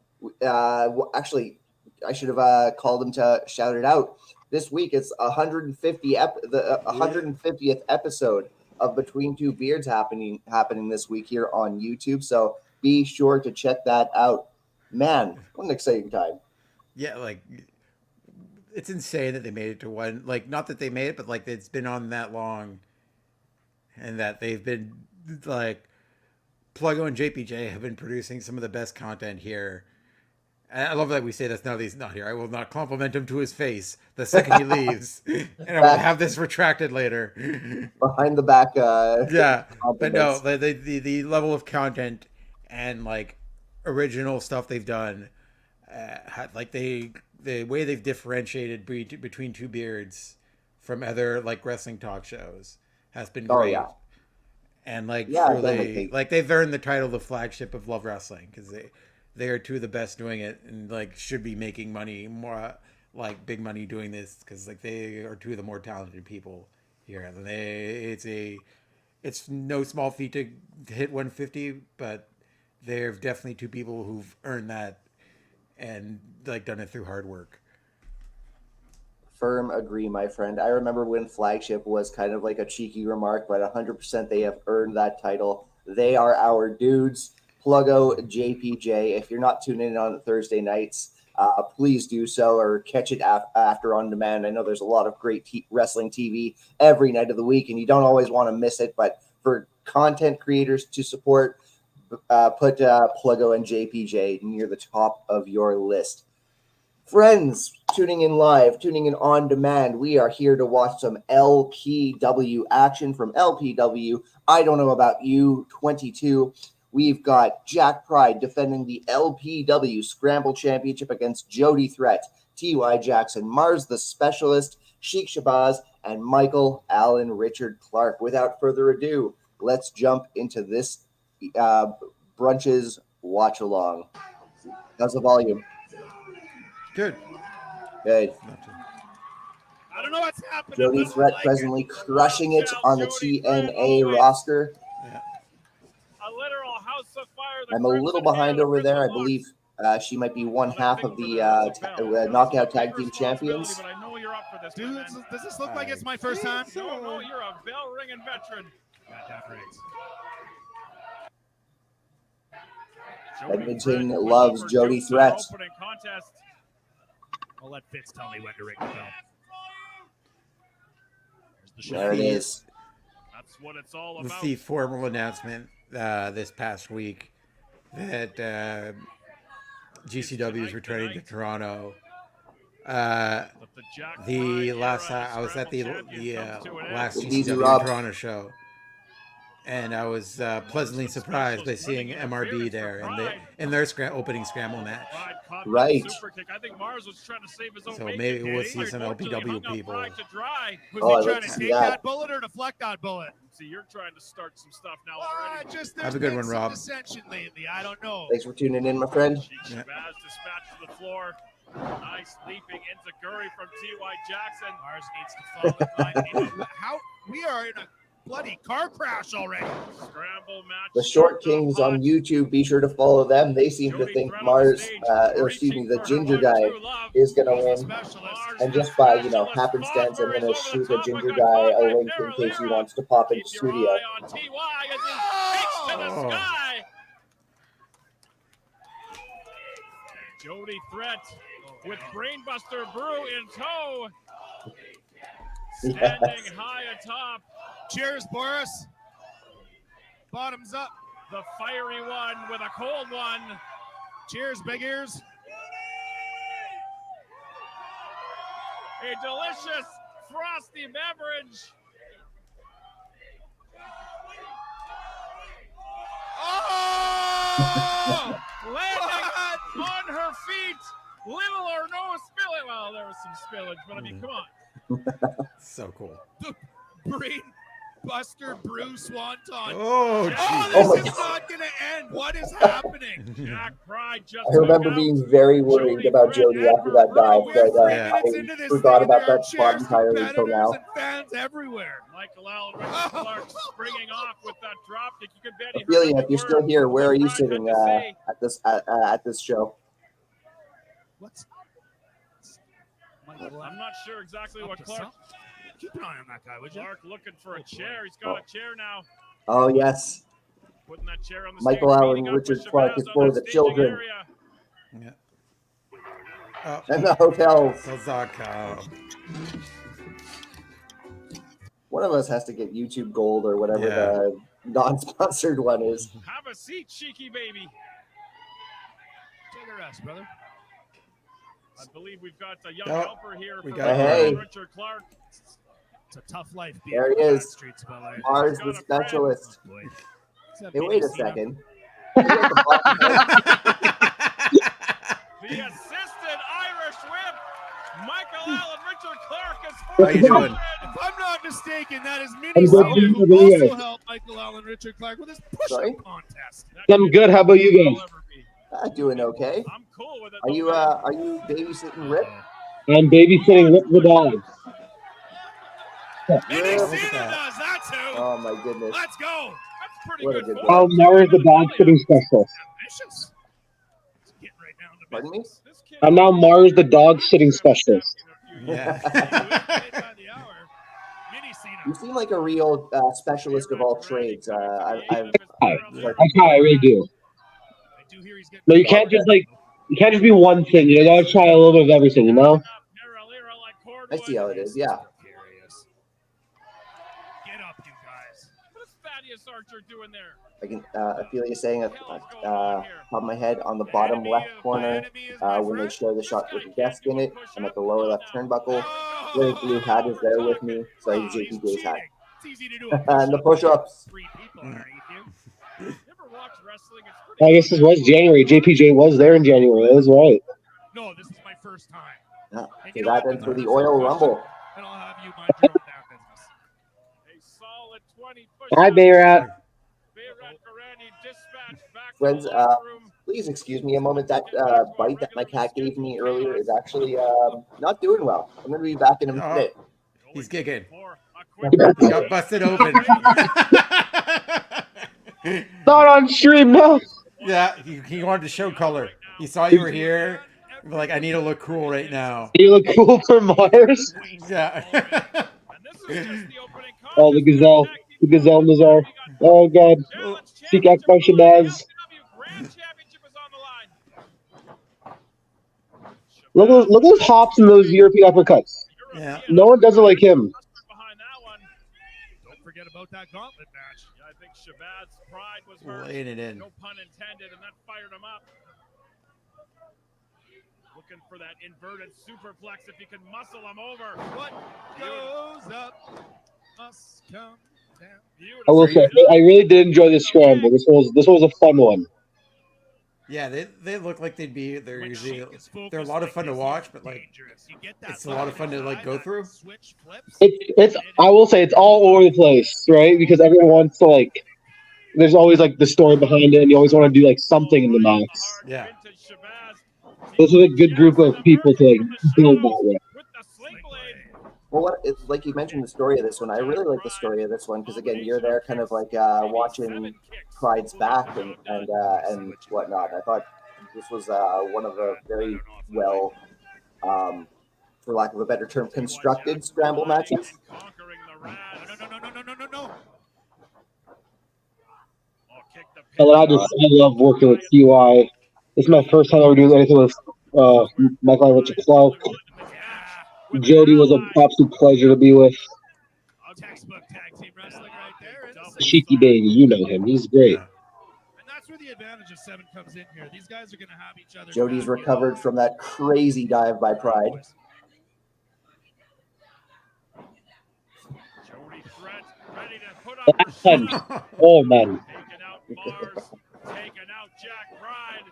actually, I should have called him to shout it out. This week, it's the 150th episode of Between Two Beards happening this week here on YouTube. So be sure to check that out. Man, what an exciting time. Yeah, like it's insane that they made it to one. Like, not that they made it, but like it's been on that long, and that they've been like Pluggo and JPJ have been producing some of the best content here. And I love that we say this now that he's not here. I will not compliment him to his face the second he leaves, and I will have this retracted later. Behind the back. Yeah, but no, the level of content and like original stuff they've done, like the way they've differentiated between Two Beards from other like wrestling talk shows has been great. Oh, yeah. And like truly, like they've earned the title, the flagship of Love Wrestling, because they are two of the best doing it, and like should be making money more, like big money doing this, because like they are two of the more talented people here. And it's no small feat to hit 150, but they're definitely two people who've earned that and like done it through hard work. Firm agree, my friend. I remember when Flagship was kind of like a cheeky remark, but 100% they have earned that title. They are our dudes. Pluggo, JPJ. If you're not tuning in on Thursday nights, please do so, or catch it after on demand. I know there's a lot of great wrestling TV every night of the week, and you don't always want to miss it. But for content creators to support, put Pluggo and JPJ near the top of your list. Friends, tuning in live, tuning in on demand, we are here to watch some LPW action from LPW. I don't know about you, 22. We've got Jack Pride defending the LPW Scramble Championship against Jody Threat, T.Y. Jackson, Mars the Specialist, Sheik Shabazz, and Michael Allen Richard Clark. Without further ado, let's jump into this Brunch's watch along. How's the volume? Good. Good. I don't know what's happening. Jody Threat presently crushing it on the TNA roster. Yeah. A literal house of fire. I'm a little behind over there. I believe she might be one half of the Knockout Tag Team Champions. But I know you're up for this. Dude, does this look like it's my first time? No, you're a bell ringing veteran. Edmonton loves Jody Threat. I'll let Fitz tell me when to ring the bell. There it is. That's what it's all With about. the formal announcement this past week that GCW is returning to Toronto. The last I was at the last GCW Toronto show, and I was pleasantly surprised by seeing MRB there in their opening Scramble match. Right. I think Mars was trying to save his own So maybe we'll see some LPW people. Was Oh, he trying let's to see take that. that bullet or deflect that bullet? See, you're trying to start some stuff now already. Have a good one, Rob. Dissension lately. I don't know. Thanks for tuning in, my friend. Shabazz dispatched to the floor. Nice leaping into Guri from T.Y. Jackson. Mars needs to follow the line. How we are in a bloody car crash already. Scramble match. The Short Kings on YouTube, be sure to follow them. They seem to think Mars, the Ginger guy, is going to win. And just by, happenstance, I'm going to shoot the Ginger guy a link in case he wants to pop into studio. Jody Threat with Brainbuster Brew in tow. Standing high atop. Cheers, Boris. Bottoms up. The fiery one with a cold one. Cheers, big ears. A delicious frosty beverage. Oh! Landing on her feet. Little or no spillage. Well, there was some spillage, but I mean, come on. So cool. The Brain Buster Brew Swanton. Oh, this is not going to end. What is happening? Jack Pride just I remember being very worried about Jody after that dive, but I forgot about that spot entirely until now. Fans everywhere. Michael Allen, Richard Clark springing off with that drop kick. You could bet he Ophelia, if you're still here, where are you sitting at this show? What's I'm not sure exactly what Clark. Keep an eye on that guy, would you? Clark looking for a chair. He's got a chair now. Oh, yes. Putting that chair on the Michael stage, Allen, Richard Clark is for the children. Yeah. Oh. And the hotels. One of us has to get YouTube Gold or whatever the non-sponsored one is. Have a seat, cheeky baby. Take a rest, brother. I believe we've got a young helper here for Richard Clark. It's a tough life. There he is. Mars the specialist. Hey, wait a second. The assistant Irish whip. Michael Allen, Richard Clark is How you doing? If I'm not mistaken, that is Mini Cena who also helped Michael Allen, Richard Clark with his push-up contest. I'm good. How about you guys? Doing okay. I'm cool with it. Are you babysitting Rip? I'm babysitting Rip the dog. Mini Cena does that too. Oh my goodness. Let's go. That's pretty What a good. good Oh, Mars the dog sitting specialist. Ambitious. Getting right down to Pardon me? I'm now Mars the dog sitting specialist. Yeah. You seem like a real specialist of all trades. I really do. No, you can't just be one thing. You gotta try a little bit of everything, you know? I see how it is, yeah. Get up, you guys. What is Thaddeus Archer doing there? I can feel you saying top of my head on the bottom left corner when they show the shot with the desk in it. I'm at the lower left turnbuckle. Ray Blue hat is there with me, so I use JPJ's hat. And the push-ups. I guess this was January. JPJ was there in January. That was right. No, this is my first time. Yeah, so that ends for the Oil Rumble. And I'll have you mind your own damn business. A solid 20 Hi, Bayrat. Friends, please excuse me a moment. That bite that my cat gave me earlier is actually not doing well. I'm going to be back in a minute. He's gigging. He got busted open. Not on stream, no. Yeah, he wanted to show color. He saw you were here. Like, I need to look cool right now. You look cool for Mars. Yeah. Oh, the Gazelle. The Gazelle Nazar. Oh, God. Seek X by Shabazz. Look at those hops and those European uppercuts. Yeah. No one does it like him. Don't forget about that gauntlet match. Yeah, I think Shabazz pride was hurt. Laying it in. No pun intended, and that fired him up. Looking for that inverted superplex if he can muscle him over. What goes up must come down. I will say, I really did enjoy this scramble. This was a fun one. Yeah, they look like they're usually they're a lot of fun to watch, but like it's a lot of fun to like go through. It's I will say it's all over the place, right? Because everyone wants to like. There's always like the story behind it, and you always want to do like something in the match. Yeah. This is a good group of people to like build that with. Well, like you mentioned the story of this one, I really like the story of this one because again, you're there kind of like watching Pride's back and whatnot. I thought this was one of the very well, for lack of a better term, constructed scramble matches. No. And I love working with CY. This is my first time ever doing anything with Michael Richard Clark. Jody was an absolute pleasure to be with. Textbook tag team wrestling right there. Sheiky Baby, you know him. He's great. And that's where the advantage of 7 comes in here. These guys are going to have each other. Jody's recovered from that crazy dive by Pride. Jody Threat ready to put up Last time. Oh, man. taking out Mars, taking out Jack Pride.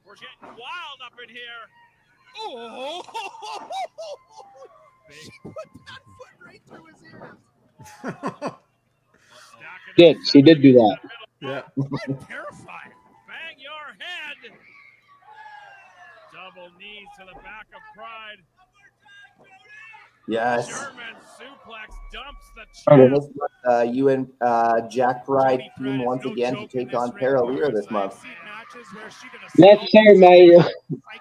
We're getting wild up in here. Oh! She put that foot right through his ears. She did do that. Yeah. I'm terrified. Bang your head. Double knees to the back of Pride. Yes. German suplex dumps the champ. You and Jack Pride team once again to take on LAURENCE this month. Yes, sir,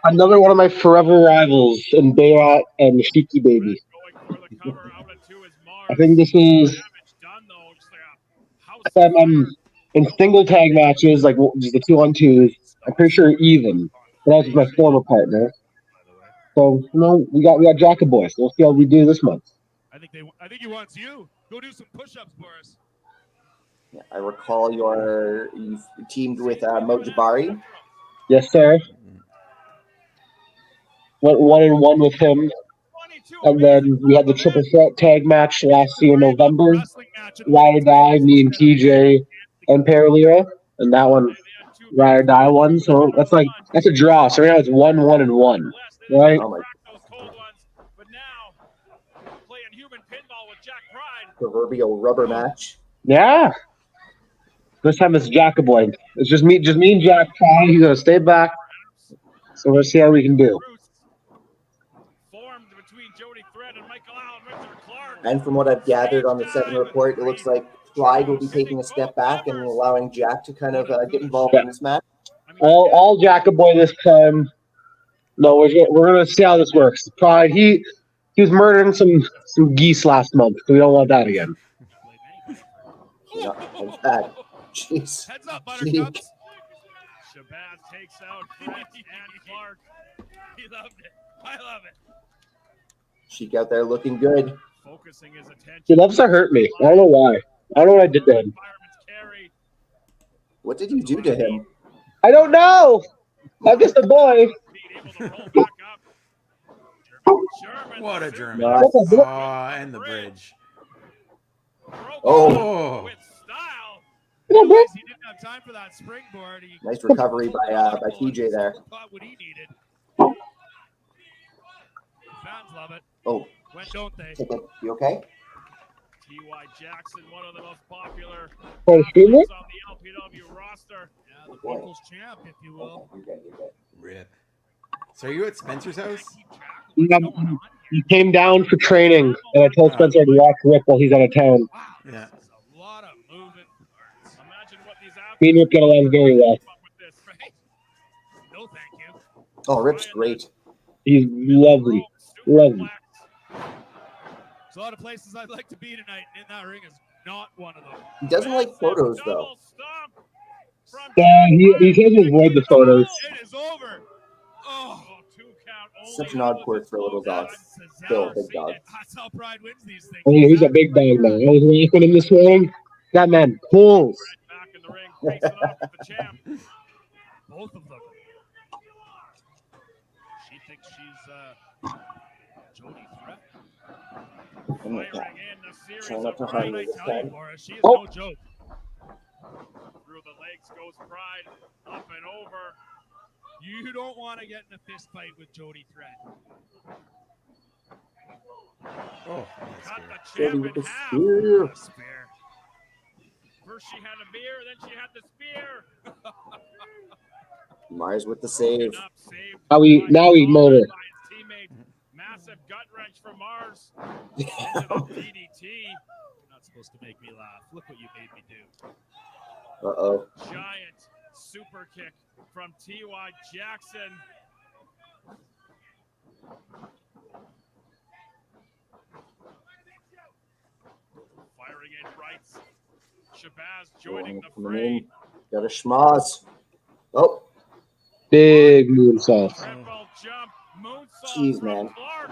another one of my forever rivals in BLAIR and Sheiky Baby. I think this is in single tag matches, like just the 2-on-2s. I'm pretty sure even. But that was with my former partner. So we got Jackaboy. So we'll see how we do this month. I think he wants you. Go do some push-ups for us. Yeah, I recall you teamed with Mojibari. Yes, sir. Went 1-1 with him. And then we had the triple threat tag match last year in November. Ride or Die, me and TJ and Paralira. And that one, Ride or Die won. So that's a draw. So right now it's 1-1-1. Right? Oh my. But now playing human pinball with Jack Pride. Proverbial rubber match. Yeah. This time it's Jackaboy. It's just me and Jack Pride. He's gonna stay back. So let's see how we can do. Formed between Jody Threat and Michael Allen Richard Clark. And from what I've gathered on the 7 report, it looks like Pride will be taking a step back and allowing Jack to kind of get involved in this match. All Jackaboy this time. No, we're gonna see how this works. Pride, he was murdering some geese last month, so we don't want that again. Yeah, in fact, jeez. Heads up, Buttercups. Shabazz takes out Threat and Clark. He loved it. I love it. Sheik out there looking good. Focusing his attention. He loves to hurt me. I don't know why. I don't know what I did to him. What did you do to him? I don't know. I'm just a boy. What a German. Nice. And the bridge. Oh. With style. Realized he didn't have time for that springboard. He Nice recovery by TJ there. caught what he needed. Fans love it. Oh, When don't they? ticket. You okay? T.Y. Jackson, one of the most popular Oh, excuse me? athletes on the LPW roster. Yeah, the people's champ, if you will. You're good. You're good. Rip. So are you at Spencer's house? He came down for training, and I told Spencer to watch Rip while he's out of town. Wow, Yeah. this is a lot of moving parts. Imagine what these Me and Rip get along very well. with this, Right? No, thank you. Oh, Rip's great. He's lovely. Lovely. There's a lot of places I'd like to be tonight, and in that ring is not one of them. He doesn't like photos though. Yeah, he says to avoid the photos. It is over. Oh, Such an odd quirk for a little dog. Still a big dog. That's how Pride wins these things. Oh, he's a big dog now. I was laughing him this morning. That man pulls. Back in the ring, facing off with the champ. Both of them. She thinks she's Jody Threat. Oh my God. Firing in a series Try not of to What harm did me I this tell you, time. Laura? She is Oh. no joke. through the legs goes Pride, up and over. You don't want to get in a fist fight with Jody Threat. Oh, Cut that's the good. Jody champ with in the half. spear. A spear. First she had a beer, then she had the spear. Mars with the save. Up, saved Now we by murder. his teammate. Massive gut wrench from Mars. Mars into the DDT. You're not supposed to make me laugh. Look what you made me do. Uh-oh. Giant super kick from T.Y. Jackson. Firing in rights. Shabazz joining the fray. Got a schmoz. Oh. Big moonsault. Triple jump. Moonsault. Jeez, from man. Clark.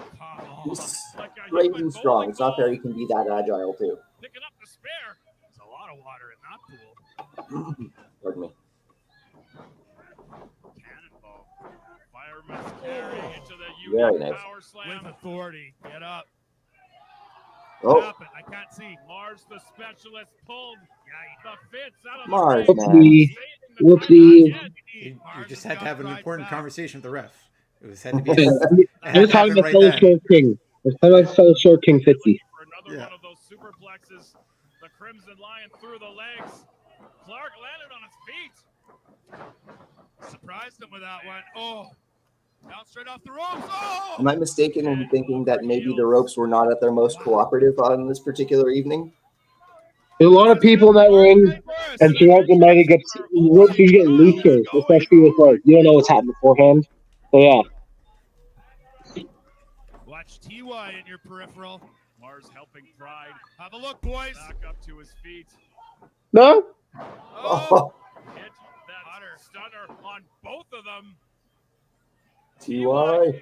He's Like a great human and strong. It's not fair bowling he can be that agile, too. ball. Picking up the spare. There's a lot of water in that pool. Pardon me. Cannonball. Fireman's carry into the Very unique nice. power slam. With authority. Get up. Oh, Happened. I can't see. Mars, the specialist, pulled the fits out of Mars, the man. ring. Whoopsie. You Mars just has had to got have an pride important back. conversation with the ref. It was had to be. I was talking to fellow Short King. I was talking to fellow Short King 50. For another one of those superplexes, the Crimson Lion through the legs. Clark landed on his feet. Surprised him with that one. Oh. Down straight off the ropes. Oh! am I mistaken in thinking that maybe the ropes were not at their most cooperative on this particular evening? There's a lot of people in that ring, and throughout the night it gets ropes are getting looser, especially with like you don't know what's happening beforehand. So yeah. Watch TY in your peripheral. Mars helping Pride Have a look, boys. back up to his feet. No? Oh. Hit that stunner on both of them. TY. Going up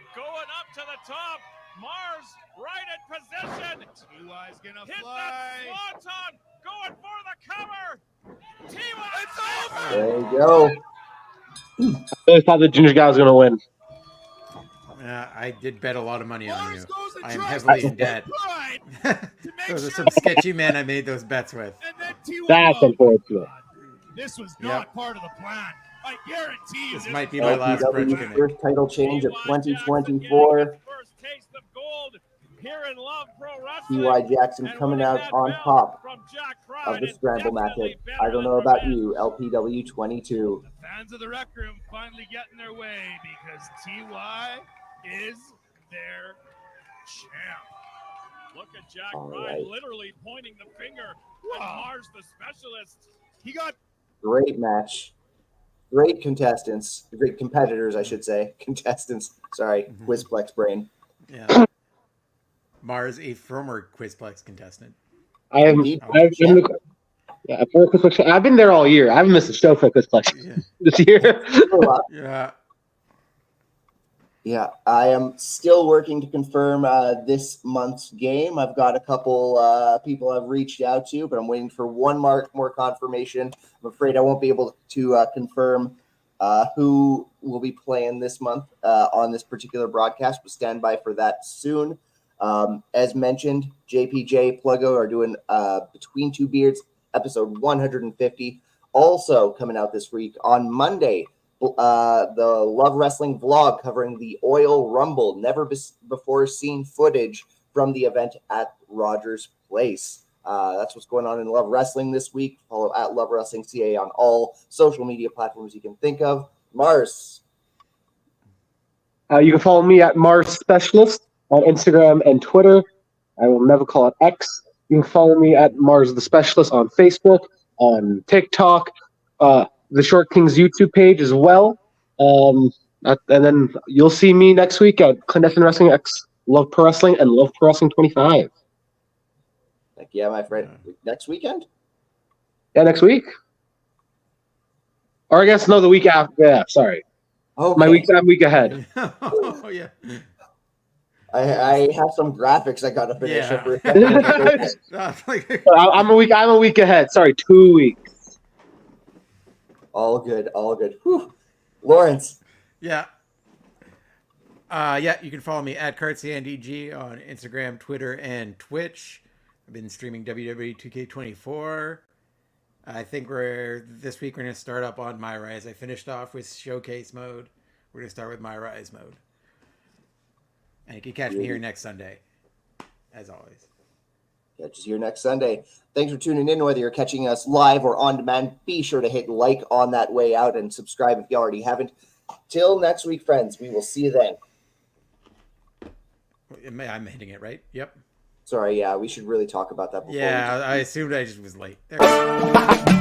to the top. Mars right in position. TY's gonna Hit fly. that swanton. Going for the cover. T.Y. It's over. There you go. I really thought the ginger guy was gonna win. I did bet a lot of money on you. Mars goes and I am tries heavily to in debt. Pride to make Those are sure some sketchy men I made those bets with. And then TY. That's unfortunate. This was not part of the plan. I guarantee you This might be my was last LPW Brunch Gimmick. first title change of T.Y. Jackson 2024. getting his first taste of gold here in Love Pro Wrestling. TY Jackson And coming winning out that on belt top from Jack of Pride the is Scramble definitely matchup. better I don't than know about revenge. you, LPW 22. the fans of the Rec Room finally getting their way because TY is their champ. Look at Jack All Pride right. literally pointing the finger at Mars, the specialist. He got Great match. Great contestants. Great competitors, I should say. Contestants. Sorry. Quizplex brain. Yeah. Mars, a former Quizplex contestant. I've been there all year. I haven't missed a show for Quizplex this year. Yeah. Yeah, I am still working to confirm this month's game. I've got a couple people I've reached out to, but I'm waiting for one more confirmation. I'm afraid I won't be able to confirm who will be playing this month on this particular broadcast, but stand by for that soon. As mentioned, JPJ Pluggo are doing Between Two Beards, episode 150. Also coming out this week on Monday, the Love Wrestling vlog covering the Oil Rumble, never before seen footage from the event at Rogers Place. That's what's going on in Love Wrestling this week. Follow at Love Wrestling CA on all social media platforms you can think of. Mars. You can follow me at Mars Specialist on Instagram and Twitter. I will never call it X. You can follow me at Mars the Specialist on Facebook, on TikTok, the Short Kings YouTube page as well. And then you'll see me next week at Clandestine Wrestling X, Love Pro Wrestling, and Love Pro Wrestling 25. Heck yeah, my friend. Next weekend? Yeah, next week. Or I guess no, the week after. Yeah, sorry. Okay. My week ahead. Oh yeah. I have some graphics I gotta finish. I'm a week ahead. Sorry, 2 weeks. All good, all good. Whew. Lawrence. Yeah. You can follow me at CartCNDG on Instagram, Twitter, and Twitch. I've been streaming WWE 2K24. I think this week we're going to start up on My Rise. I finished off with Showcase mode. We're going to start with My Rise mode. And you can catch me here next Sunday, as always. Catch us here next Sunday. Thanks for tuning in. Whether you're catching us live or on demand, be sure to hit like on that way out and subscribe if you already haven't. Till next week, friends. We will see you then. I'm hitting it right. Yep. Sorry, yeah, we should really talk about that before. Yeah, I assumed I just was late. There we go.